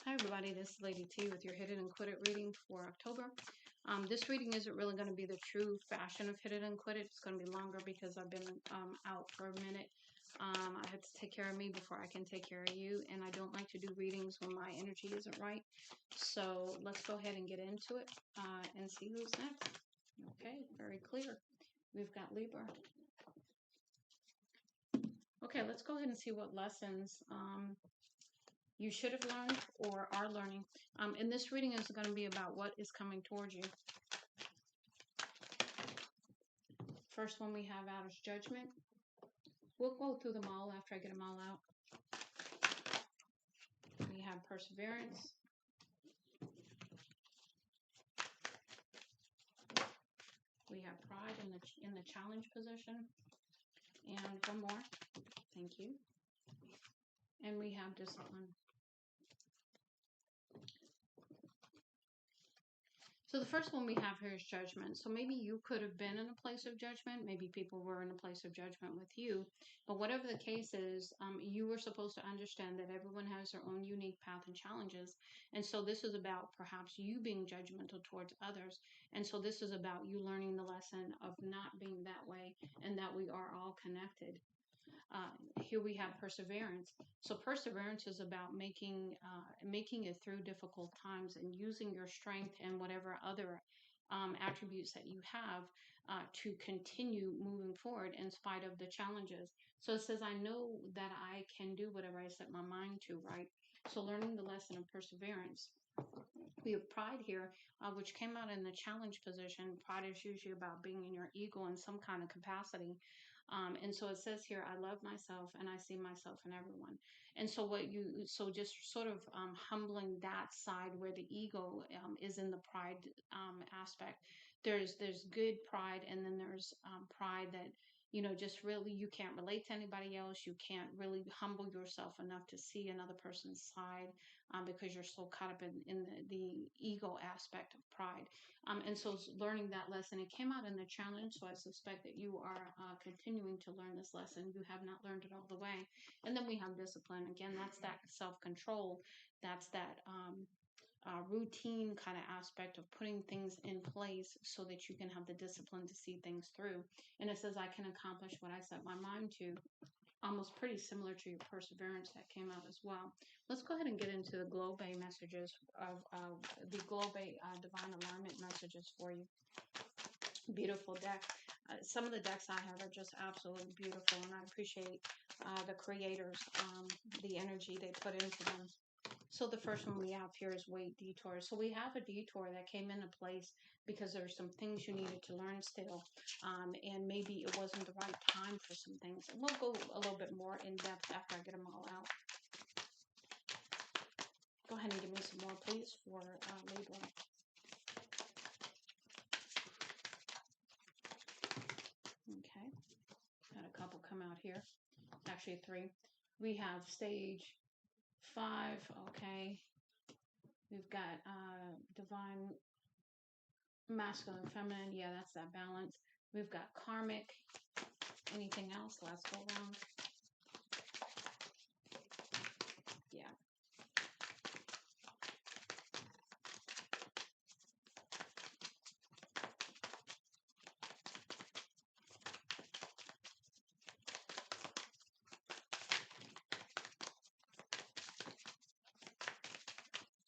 Hi everybody, this is Lady T with your Hit It and Quit It reading for October. This reading isn't really going to be the true fashion of Hit It and Quit It. It's going to be longer because I've been out for a minute. I had to take care of me before I can take care of you, and I don't like to do readings when my energy isn't right. So let's go ahead and get into it and see who's next. Okay, very clear. We've got Libra. Okay, let's go ahead and see what lessons you should have learned or are learning. And this reading is going to be about what is coming towards you. First one we have out is Judgment. We'll go through them all after I get them all out. We have Perseverance. We have Pride in the challenge position. And one more. Thank you. And we have Discipline. So the first one we have here is Judgment. So maybe you could have been in a place of judgment. Maybe people were in a place of judgment with you. But whatever the case is, you were supposed to understand that everyone has their own unique path and challenges. And so this is about perhaps you being judgmental towards others. And so this is about you learning the lesson of not being that way and that we are all connected. Here we have Perseverance. So perseverance is about making it through difficult times and using your strength and whatever other attributes that you have to continue moving forward in spite of the challenges. So it says, I know that I can do whatever I set my mind to, right? So learning the lesson of perseverance. We have Pride here, which came out in the challenge position. Pride is usually about being in your ego in some kind of capacity. And so it says here, I love myself and I see myself in everyone. And so so just sort of humbling that side where the ego is in the pride aspect. There's good pride, and then there's pride that, just really you can't relate to anybody else. You can't really humble yourself enough to see another person's side because you're so caught up in the ego aspect of pride. And so learning that lesson, it came out in the challenge. So I suspect that you are continuing to learn this lesson. You have not learned it all the way. And then we have Discipline. Again, that's that self-control. That's that routine kind of aspect of putting things in place so that you can have the discipline to see things through. And it says, I can accomplish what I set my mind to. Almost pretty similar to your Perseverance that came out as well. Let's go ahead and get into the Globe messages of the Globe Divine Alignment messages for you. Beautiful deck. Some of the decks I have are just absolutely beautiful, and I appreciate the creators, the energy they put into them. So the first one we have here is Wait, Detour. So we have a detour that came into place because there's some things you needed to learn still. And maybe it wasn't the right time for some things. And we'll go a little bit more in depth after I get them all out. Go ahead and give me some more, please, for Libra. Okay. Got a couple come out here. Actually, 3. We have stage 5. Okay. We've got divine masculine, feminine. Yeah, that's that balance. We've got karmic. Anything else? Let's go around. Yeah.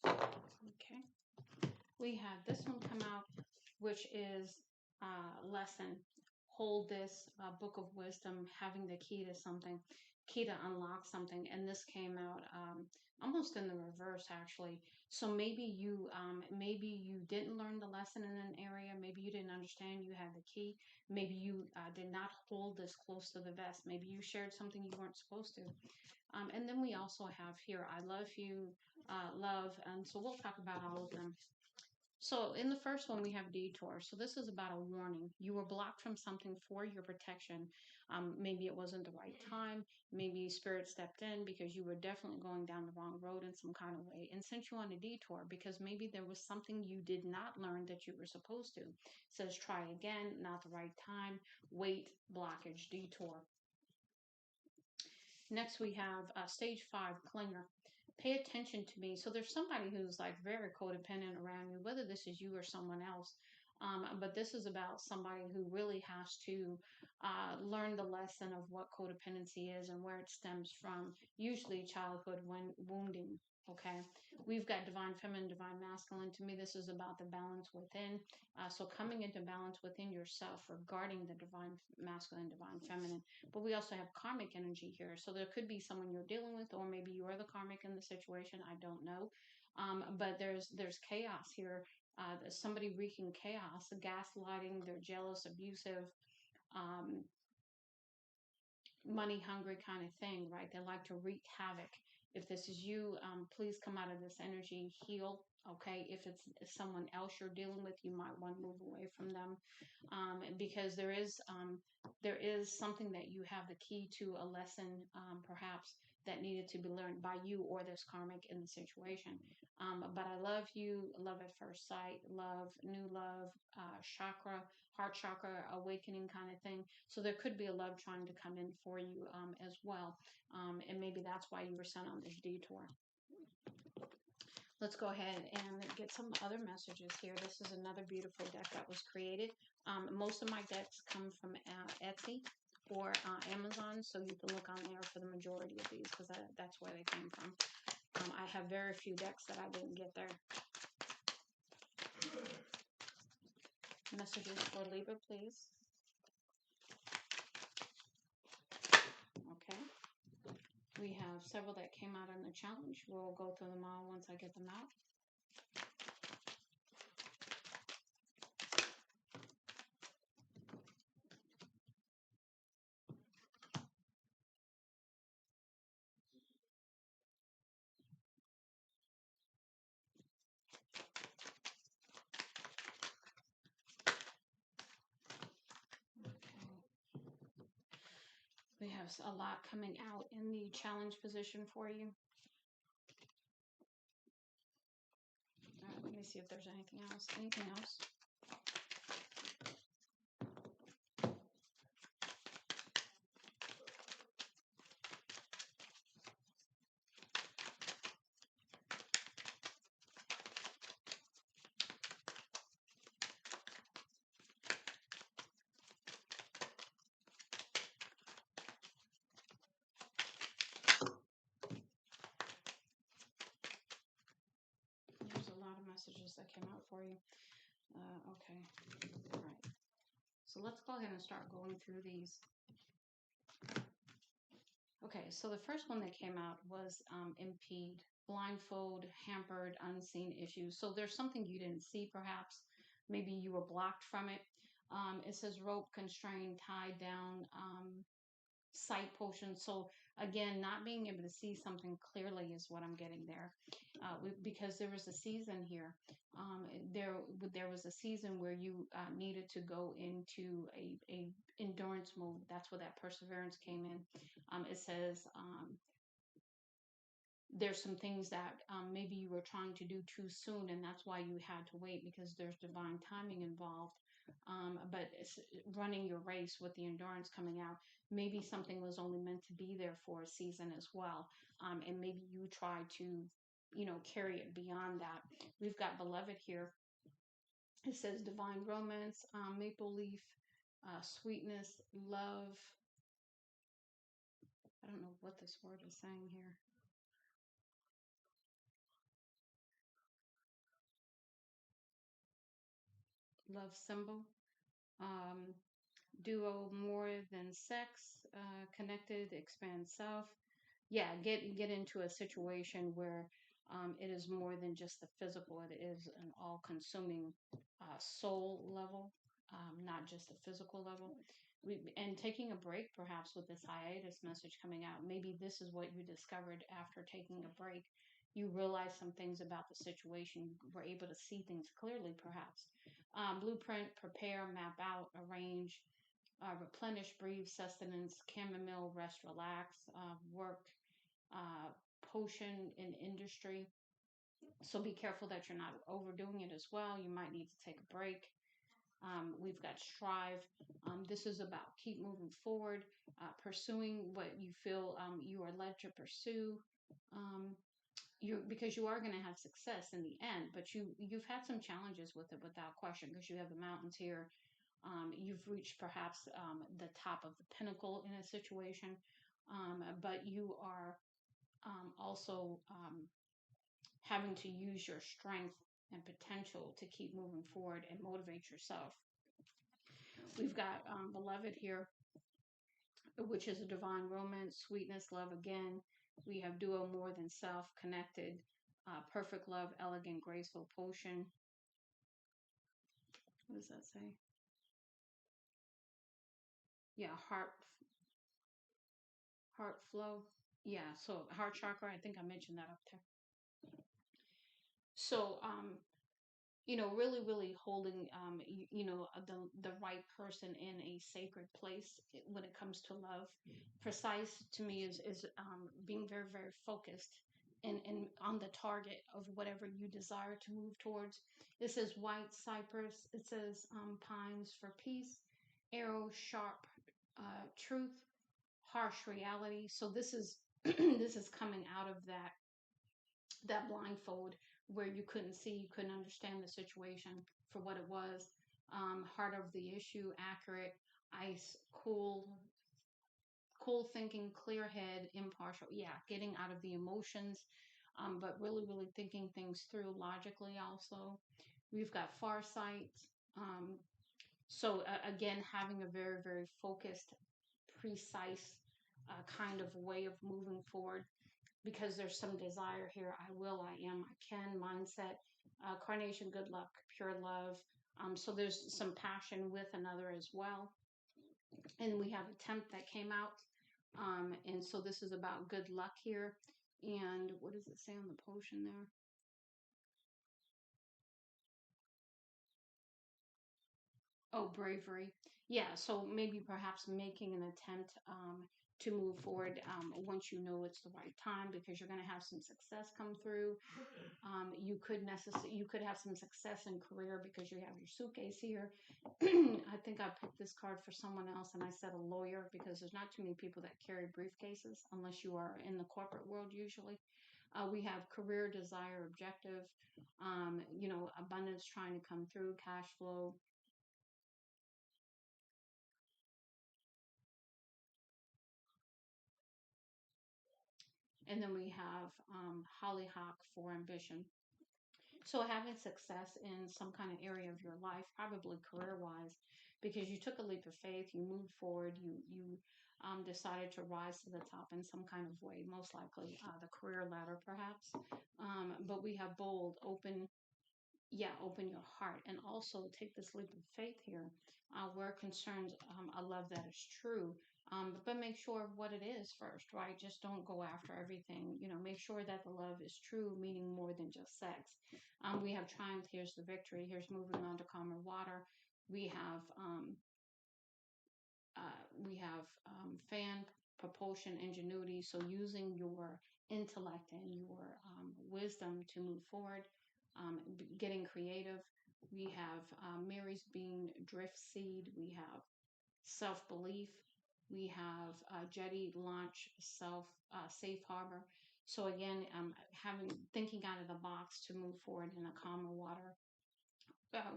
Okay. We have this one come out, which is lesson. Hold this book of wisdom, having the key to something, key to unlock something. And this came out almost in the reverse, actually. So maybe you didn't learn the lesson in an area. Maybe you didn't understand you had the key. Maybe you did not hold this close to the vest. Maybe you shared something you weren't supposed to. And then we also have here, I love you, love. And so we'll talk about all of them. So in the first one, we have detour. So this is about a warning. You were blocked from something for your protection. Maybe it wasn't the right time. Maybe spirit stepped in because you were definitely going down the wrong road in some kind of way and sent you on a detour because maybe there was something you did not learn that you were supposed to. It says try again, not the right time, wait, blockage, detour. Next, we have stage 5, clinger. pay attention to me. So there's somebody who's like very codependent around you, whether this is you or someone else. But this is about somebody who really has to learn the lesson of what codependency is and where it stems from, usually childhood when wounding. Okay, we've got divine feminine, divine masculine. To me, this is about the balance within. So coming into balance within yourself regarding the divine masculine, divine feminine. But we also have karmic energy here. So there could be someone you're dealing with, or maybe you are the karmic in the situation. I don't know. But there's chaos here. There's somebody wreaking chaos, gaslighting, they're jealous, abusive, um, money hungry kind of thing, right? They like to wreak havoc. If this is you, please come out of this energy, heal. Okay, if someone else you're dealing with, you might want to move away from them, because there is something that you have the key to a lesson, perhaps that needed to be learned by you or this karmic in the situation. But I love you, love at first sight, love, new love, chakra, heart chakra, awakening kind of thing. So there could be a love trying to come in for you as well. And maybe that's why you were sent on this detour. Let's go ahead and get some other messages here. This is another beautiful deck that was created. Most of my decks come from Etsy or Amazon, so you can look on there for the majority of these because that's where they came from. I have very few decks that I didn't get there. Messages for Libra, please. Okay. We have several that came out in the challenge. We'll go through them all once I get them out. We have a lot coming out in the challenge position for you. All right, let me see if there's anything else. Anything else? There's a lot of messages that came out for you. Okay. All right. So let's go ahead and start going through these. Okay, so the first one that came out was impede, blindfold, hampered, unseen issues. So there's something you didn't see, perhaps. Maybe you were blocked from it. It says rope, constrained, tied down, sight potion. So again, not being able to see something clearly is what I'm getting there, because there was a season here. There was a season where you needed to go into a endurance mode. That's where that perseverance came in. It says there's some things that maybe you were trying to do too soon, and that's why you had to wait, because there's divine timing involved. But it's running your race with the endurance coming out, maybe something was only meant to be there for a season as well. And maybe you try to, carry it beyond that. We've got beloved here. It says divine romance, maple leaf, sweetness, love. I don't know what this word is saying here. Love symbol. Um, duo, more than sex, connected, expand self. Yeah, get into a situation where it is more than just the physical. It is an all-consuming soul level, not just a physical level. And taking a break, perhaps with this hiatus message coming out, maybe this is what you discovered after taking a break. You realized some things about the situation. You were able to see things clearly, perhaps. Blueprint, prepare, map out, arrange, replenish, breathe, sustenance, chamomile, rest, relax, work, uh, potion in industry. So be careful that you're not overdoing it as well. You might need to take a break. We've got strive. This is about keep moving forward, pursuing what you feel you are led to pursue. Um, because you are going to have success in the end, but you've had some challenges with it without question, because you have the mountains here. You've reached perhaps the top of the pinnacle in a situation, but you are also having to use your strength and potential to keep moving forward and motivate yourself. We've got beloved here, which is a divine romance, sweetness, love again. We have duo, more than self, connected, perfect love, elegant, graceful, potion. What does that say? Yeah, heart flow. Yeah, so heart chakra, I think I mentioned that up there. So, really, really holding, the right person in a sacred place when it comes to love. Precise to me is being very, very focused and on the target of whatever you desire to move towards. It says white cypress. It says pines for peace, arrow sharp, truth, harsh reality. So this is this is coming out of that blindfold where you couldn't see, you couldn't understand the situation for what it was. Heart of the issue, accurate, ice, cool thinking, clear head, impartial. Yeah, getting out of the emotions, but really, really thinking things through logically also. We've got farsight. Um, again, having a very, very focused, precise kind of way of moving forward, because there's some desire here. I will, I am, I can mindset, carnation, good luck, pure love. So there's some passion with another as well. And we have a temp that came out. And so this is about good luck here. And what does it say on the potion there? Oh, bravery. Yeah, so maybe perhaps making an attempt to move forward once you know it's the right time, because you're going to have some success come through. You could have some success in career because you have your suitcase here. I think I picked this card for someone else, and I said a lawyer, because there's not too many people that carry briefcases unless you are in the corporate world usually. We have career, desire, objective, abundance trying to come through, cash flow. And then we have hollyhock for ambition. So having success in some kind of area of your life, probably career wise, because you took a leap of faith, you moved forward, you decided to rise to the top in some kind of way, most likely the career ladder, perhaps. But we have bold, open, yeah, open your heart, and also take this leap of faith here, where concerns a love that is true. But make sure of what it is first, right? Just don't go after everything. Make sure that the love is true, meaning more than just sex. We have triumph. Here's the victory. Here's moving on to calmer water. We have fan, propulsion, ingenuity. So using your intellect and your wisdom to move forward, getting creative. We have Mary's being drift seed. We have self belief. We have jetty launch safe harbor. So again, having thinking out of the box to move forward in a calmer water.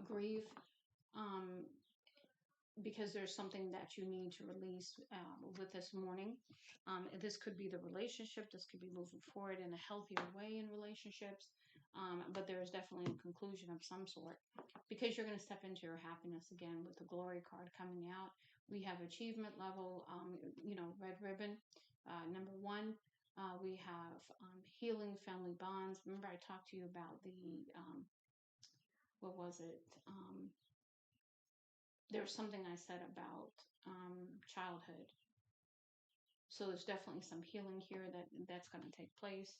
Grieve. Um, because there's something that you need to release with this morning. This could be the relationship. This could be moving forward in a healthier way in relationships. But there is definitely a conclusion of some sort, because you're going to step into your happiness again with the glory card coming out. We have achievement level, red ribbon, number one. We have healing family bonds. Remember, I talked to you about what was it? There's something I said about childhood. So there's definitely some healing here that's going to take place.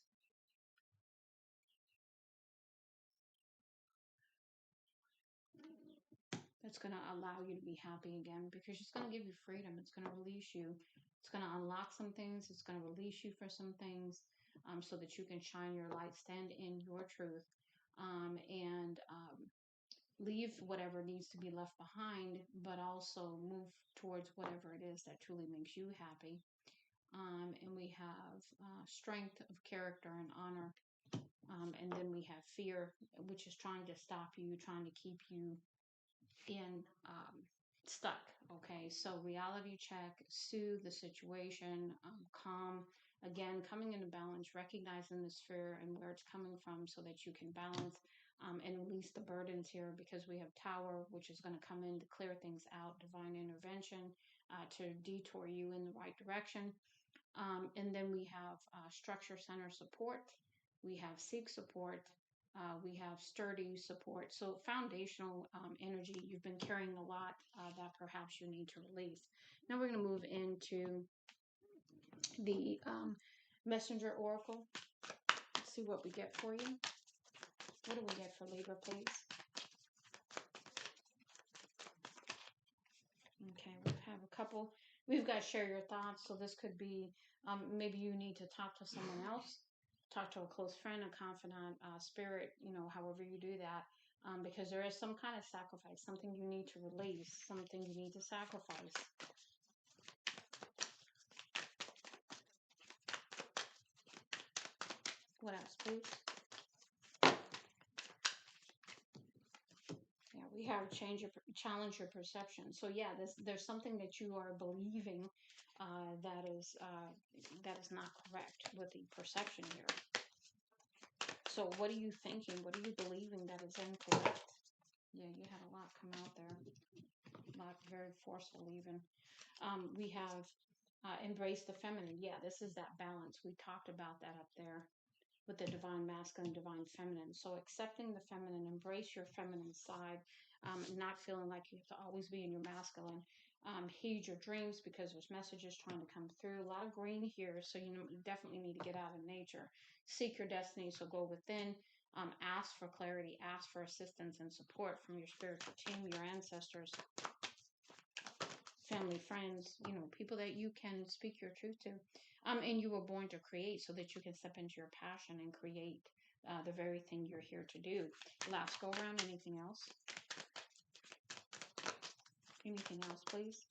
That's going to allow you to be happy again, because it's going to give you freedom. It's going to release you. It's going to unlock some things. It's going to release you for some things, so that you can shine your light, stand in your truth, and leave whatever needs to be left behind, but also move towards whatever it is that truly makes you happy. And we have strength of character and honor. And then we have fear, which is trying to stop you, trying to keep you in stuck. Okay, so reality check, soothe the situation, calm. Again, coming into balance, recognizing this fear and where it's coming from so that you can balance and release the burdens here, because we have Tower, which is going to come in to clear things out, divine intervention to detour you in the right direction. And then we have structure center support, we have seek support, we have sturdy support. So foundational energy, you've been carrying a lot that perhaps you need to release. Now we're going to move into the messenger oracle. Let's see what we get for you. What do we get for Libra, please? Okay, we have a couple. We've got share your thoughts. So this could be maybe you need to talk to someone else, talk to a close friend, a confidant, spirit, however you do that. Because there is some kind of sacrifice, something you need to release, something you need to sacrifice. What else, please? Yeah, we have challenge your perception. So yeah, there's something that you are believing that is not correct with the perception here. So what are you thinking? What are you believing that is incorrect? Yeah, you had a lot come out there. A lot very forceful even. We have embrace the feminine. Yeah, this is that balance. We talked about that up there with the divine masculine, divine feminine. So accepting the feminine, embrace your feminine side, not feeling like you have to always be in your masculine. Heed your dreams because there's messages trying to come through. A lot of green here, so you definitely need to get out in nature. Seek your destiny, so go within. Ask for clarity, ask for assistance and support from your spiritual team, your ancestors, family, friends, people that you can speak your truth to. And you were born to create so that you can step into your passion and create the very thing you're here to do. Last go around, anything else? Anything else, please?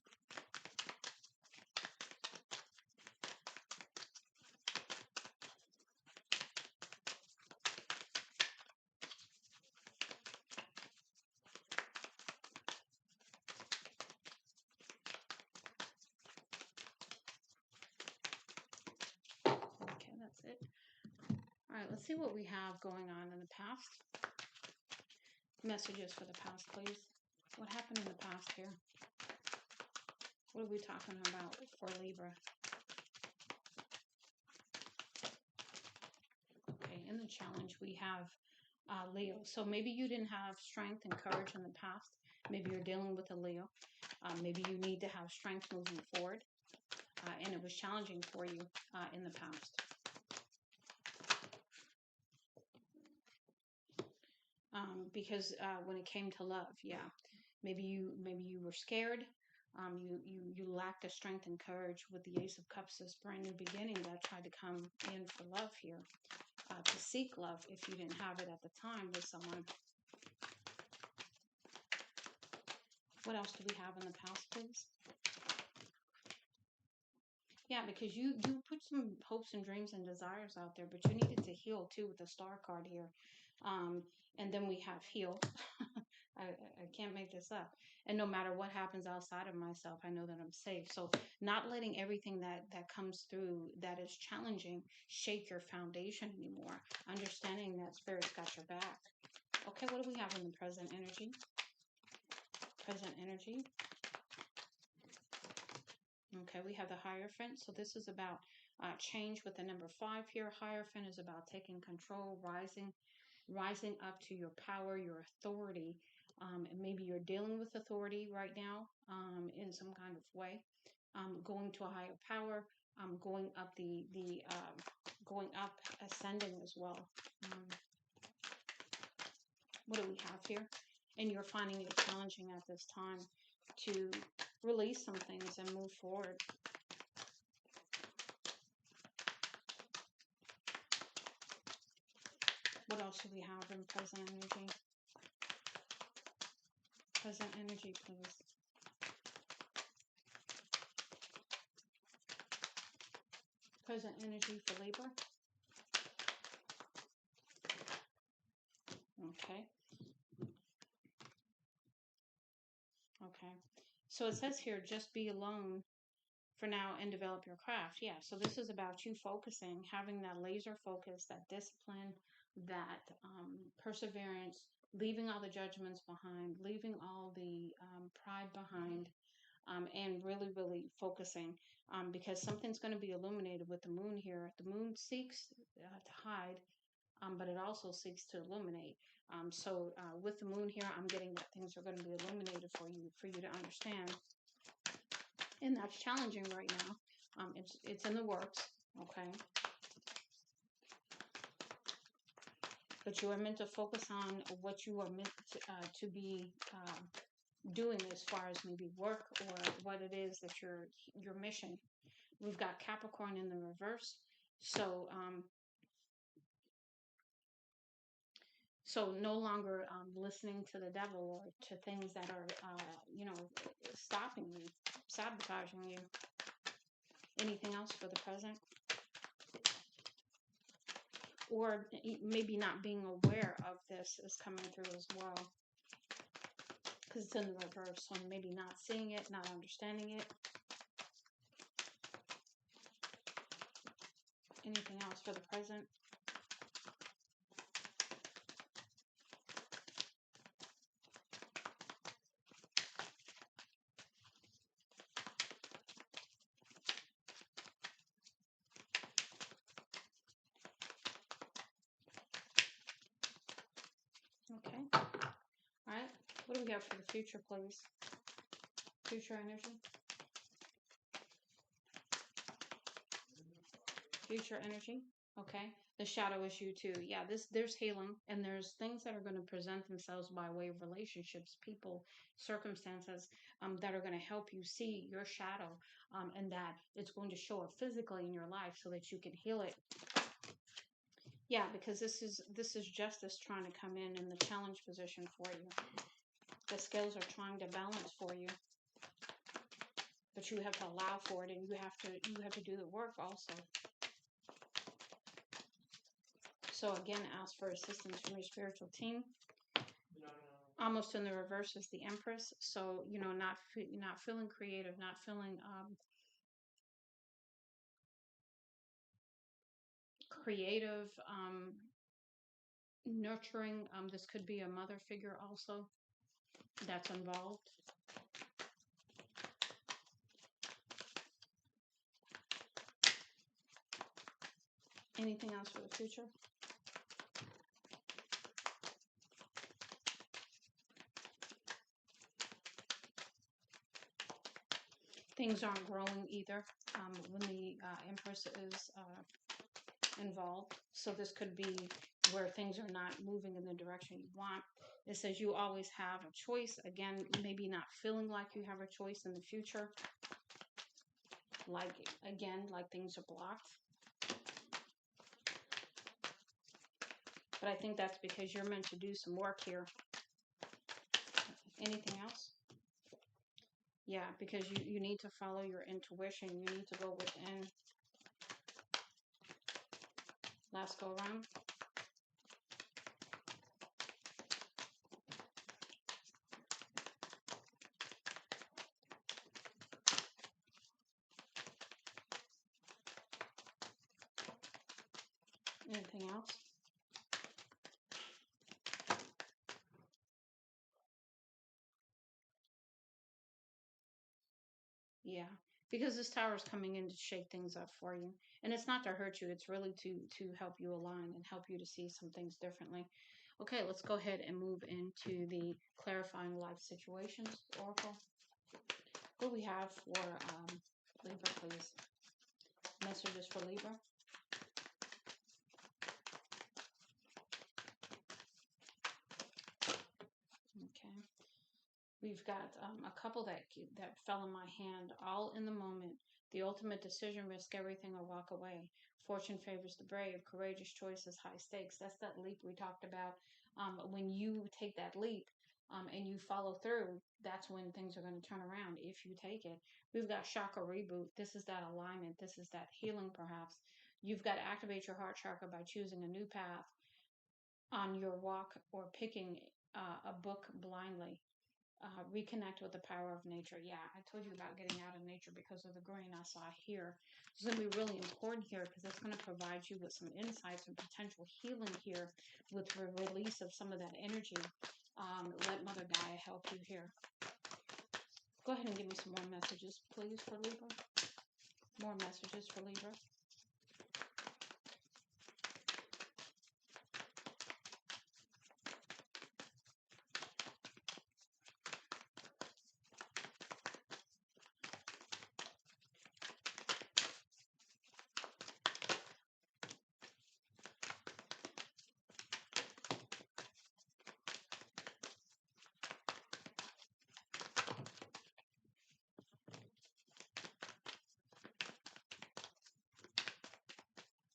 Okay, that's it. All right, let's see what we have going on in the past. Messages for the past, please. What happened in the past here? What are we talking about for Libra? Okay, in the challenge, we have Leo. So maybe you didn't have strength and courage in the past. Maybe you're dealing with a Leo. Maybe you need to have strength moving forward. And it was challenging for you in the past. Because when it came to love, yeah, maybe you were scared. You lacked the strength and courage with the Ace of Cups, this brand new beginning that tried to come in for love here, to seek love if you didn't have it at the time with someone. What else do we have in the past, please? Yeah, because you put some hopes and dreams and desires out there, but you needed to heal too with the Star card here. And then we have heal. I can't make this up. And no matter what happens outside of myself, I know that I'm safe. So not letting everything that comes through that is challenging shake your foundation anymore. Understanding that Spirit's got your back. Okay, what do we have in the present energy? Present energy. Okay, we have the Hierophant. So this is about change with the number 5 here. Hierophant is about taking control, rising up to your power, your authority. And maybe you're dealing with authority right now in some kind of way. Going to a higher power, going up going up, ascending as well. What do we have here? And you're finding it challenging at this time to release some things and move forward. What else do we have in present energy? Present energy, please. Present energy for Libra. Okay. Okay. So it says here, just be alone for now and develop your craft. Yeah. So this is about you focusing, having that laser focus, that discipline, that perseverance, leaving all the judgments behind, leaving all the pride behind, and really, really focusing, because something's going to be illuminated with the moon here. The moon seeks to hide, but it also seeks to illuminate. So with the moon here, I'm getting that things are going to be illuminated for you to understand, and that's challenging right now. It's in the works, okay. But you are meant to focus on what you are meant to be doing as far as maybe work or what it is that your mission. We've got Capricorn in the reverse, so so no longer listening to the devil or to things that are stopping you, sabotaging you. Anything else for the present? Or maybe not being aware of this is coming through as well, because it's in the reverse. So maybe not seeing it, not understanding it. Anything else for the present? Okay. All right. What do we have for the future, please? Future energy. Future energy. Okay. The shadow is you too. Yeah, there's healing, and there's things that are going to present themselves by way of relationships, people, circumstances, that are going to help you see your shadow, and that it's going to show up physically in your life so that you can heal it. Yeah, because this is justice trying to come in the challenge position for you. The scales are trying to balance for you, but you have to allow for it, and you have to do the work also. So again, ask for assistance from your spiritual team. Almost in the reverse is the Empress. So not feeling creative, not feeling creative, nurturing. This could be a mother figure also that's involved. Anything else for the future? Things aren't growing either when the Empress is involved. So this could be where things are not moving in the direction you want. It says you always have a choice. Again, maybe not feeling like you have a choice in the future. Like things are blocked. But I think that's because you're meant to do some work here. Anything else? Yeah, because you need to follow your intuition. You need to go within. Last go around. Anything else? Yeah, because this tower is coming in to shake things up for you. And it's not to hurt you. It's really to help you align and help you to see some things differently. Okay, let's go ahead and move into the clarifying life situations oracle. What do we have for Libra, please? Messages for Libra. Okay. We've got a couple that fell in my hand, all in the moment. The ultimate decision, risk everything or walk away. Fortune favors the brave. Courageous choices, high stakes. That's that leap we talked about. When you take that leap and you follow through, that's when things are going to turn around if you take it. We've got chakra reboot. This is that alignment. This is that healing, perhaps. You've got to activate your heart chakra by choosing a new path. on your walk or picking a book blindly. Reconnect with the power of nature. Yeah, I told you about getting out of nature because of the green I saw here. It's going to be really important here because it's going to provide you with some insights and potential healing here with the release of some of that energy. Let Mother Gaia help you here. Go ahead and give me some more messages, please, for Libra. More messages for Libra.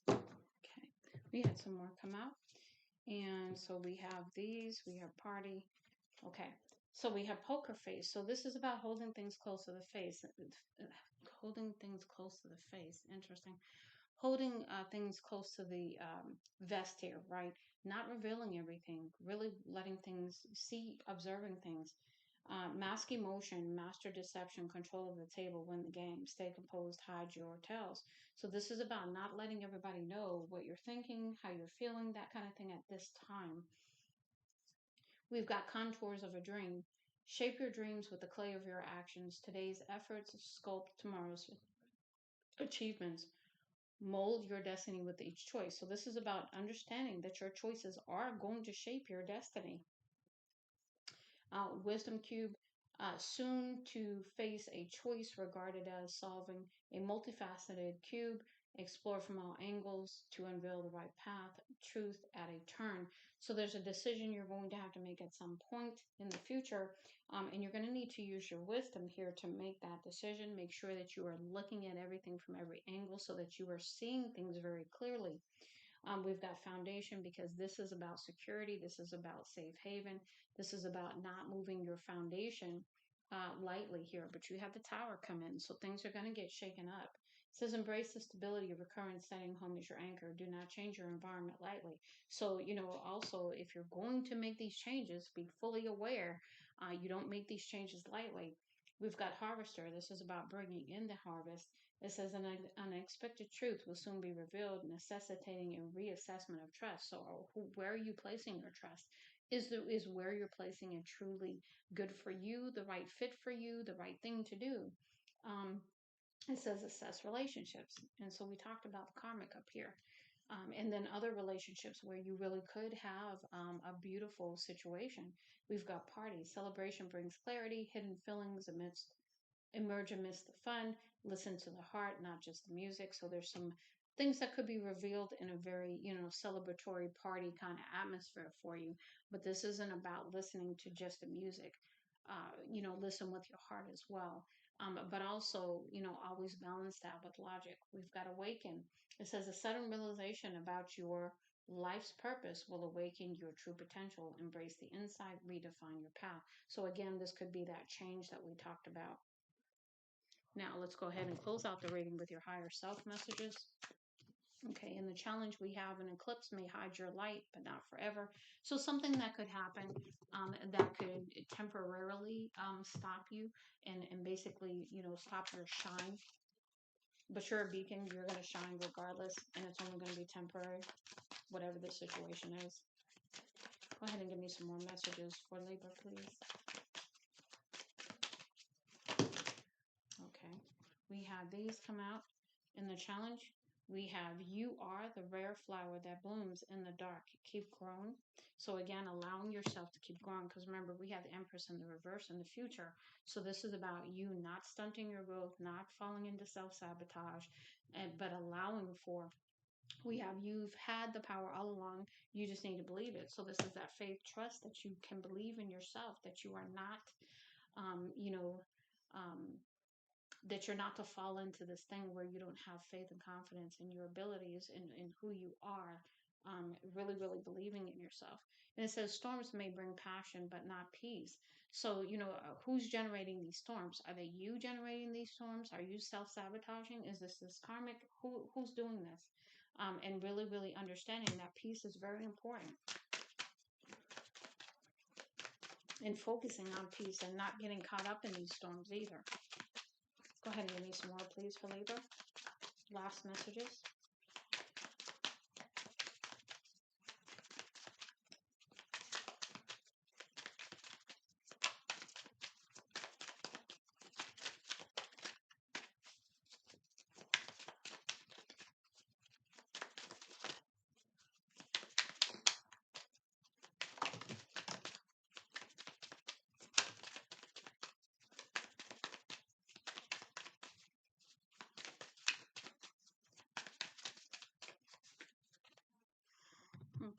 Okay, we had some more come out. And so we have these, we have party. Okay, so we have poker face. So this is about holding things close to the face. Holding things close to the face. Interesting. Holding things close to the vest here, right? Not revealing everything, really letting things see, observing things. Mask emotion, master deception, control of the table, win the game, stay composed, hide your tells. So this is about not letting everybody know what you're thinking, how you're feeling, that kind of thing at this time. We've got contours of a dream. Shape your dreams with the clay of your actions. Today's efforts sculpt tomorrow's achievements. Mold your destiny with each choice. So this is about understanding that your choices are going to shape your destiny. Wisdom cube, soon to face a choice regarded as solving a multifaceted cube. Explore from all angles to unveil the right path. Truth at a turn. So there's a decision you're going to have to make at some point in the future, and you're going to need to use your wisdom here to make that decision. Make sure that you are looking at everything from every angle so that you are seeing things very clearly. We've got foundation because this is about security. This is about safe haven. This is about not moving your foundation lightly here. But you have the tower come in, so things are going to get shaken up. It says embrace the stability of your current setting. Home is your anchor. Do not change your environment lightly. So, also if you're going to make these changes, be fully aware you don't make these changes lightly. We've got harvester. This is about bringing in the harvest. It says an unexpected truth will soon be revealed, necessitating a reassessment of trust. So, where are you placing your trust? Is where you're placing it truly good for you, the right fit for you, the right thing to do? Um, it says assess relationships, and so we talked about the karmic up here. And then other relationships where you really could have a beautiful situation. We've got parties. Celebration brings clarity, hidden feelings amidst emerge amidst the fun, listen to the heart, not just the music. So there's some things that could be revealed in a very, celebratory party kind of atmosphere for you. But this isn't about listening to just the music. Listen with your heart as well. But also, always balance that with logic. We've got awaken. It says a sudden realization about your life's purpose will awaken your true potential. Embrace the insight, redefine your path. So again, this could be that change that we talked about. Now let's go ahead and close out the reading with your higher self messages. Okay, in the challenge we have an eclipse may hide your light, but not forever. So something that could happen that could temporarily stop you and basically, stop your shine. But you're a beacon, you're going to shine regardless, and it's only going to be temporary, whatever the situation is. Go ahead and give me some more messages for Libra, please. Okay, we have these come out in the challenge. We have you are the rare flower that blooms in the dark. Keep growing. So again, allowing yourself to keep growing, because remember we have the Empress in the reverse in the future. So this is about you not stunting your growth, not falling into self-sabotage, but allowing for. We have you've had the power all along. You just need to believe it. So this is that faith, trust that you can believe in yourself, that you are not, um, you know, um, that you're not to fall into this thing where you don't have faith and confidence in your abilities and in who you are, really, really believing in yourself. And it says storms may bring passion, but not peace. So, who's generating these storms? Are they you generating these storms? Are you self-sabotaging? Is this karmic? Who's doing this? And really, really understanding that peace is very important. and focusing on peace and not getting caught up in these storms either. Go ahead and give me some more, please, for Libra. Last messages.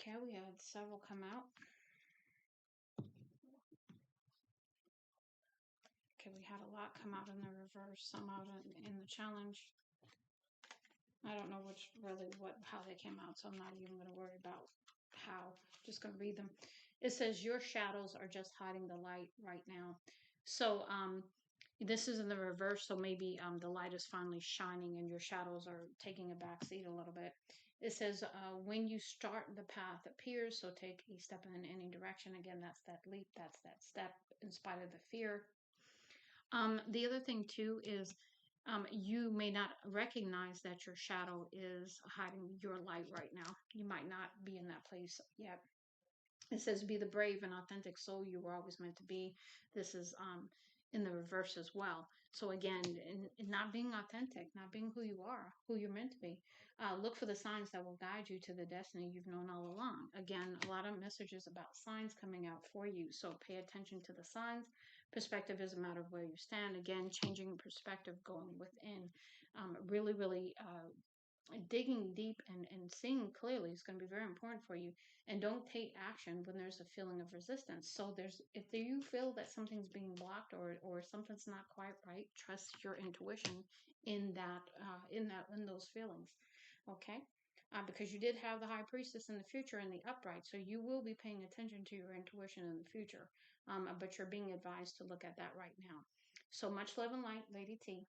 Okay, we had several come out. Okay, we had a lot come out in the reverse, some out in the challenge. I don't know how they came out, so I'm not even going to worry about how. I'm just going to read them. It says, your shadows are just hiding the light right now. So, this is in the reverse, so maybe the light is finally shining and your shadows are taking a back seat a little bit. It says, when you start, the path appears, so take a step in any direction. Again, that's that leap, that's that step in spite of the fear. The other thing, too, is you may not recognize that your shadow is hiding your light right now. You might not be in that place yet. It says, be the brave and authentic soul you were always meant to be. This is in the reverse as well. So again, in not being authentic, not being who you are, who you're meant to be. Look for the signs that will guide you to the destiny you've known all along. Again, a lot of messages about signs coming out for you. So pay attention to the signs. Perspective is a matter of where you stand. Again, changing perspective, going within. Really digging deep and seeing clearly is going to be very important for you. And don't take action when there's a feeling of resistance. So if you feel that something's being blocked or something's not quite right, trust your intuition in those feelings. Okay. Because you did have the high priestess in the future and the upright, so you will be paying attention to your intuition in the future. But you're being advised to look at that right now. So much love and light, Lady T.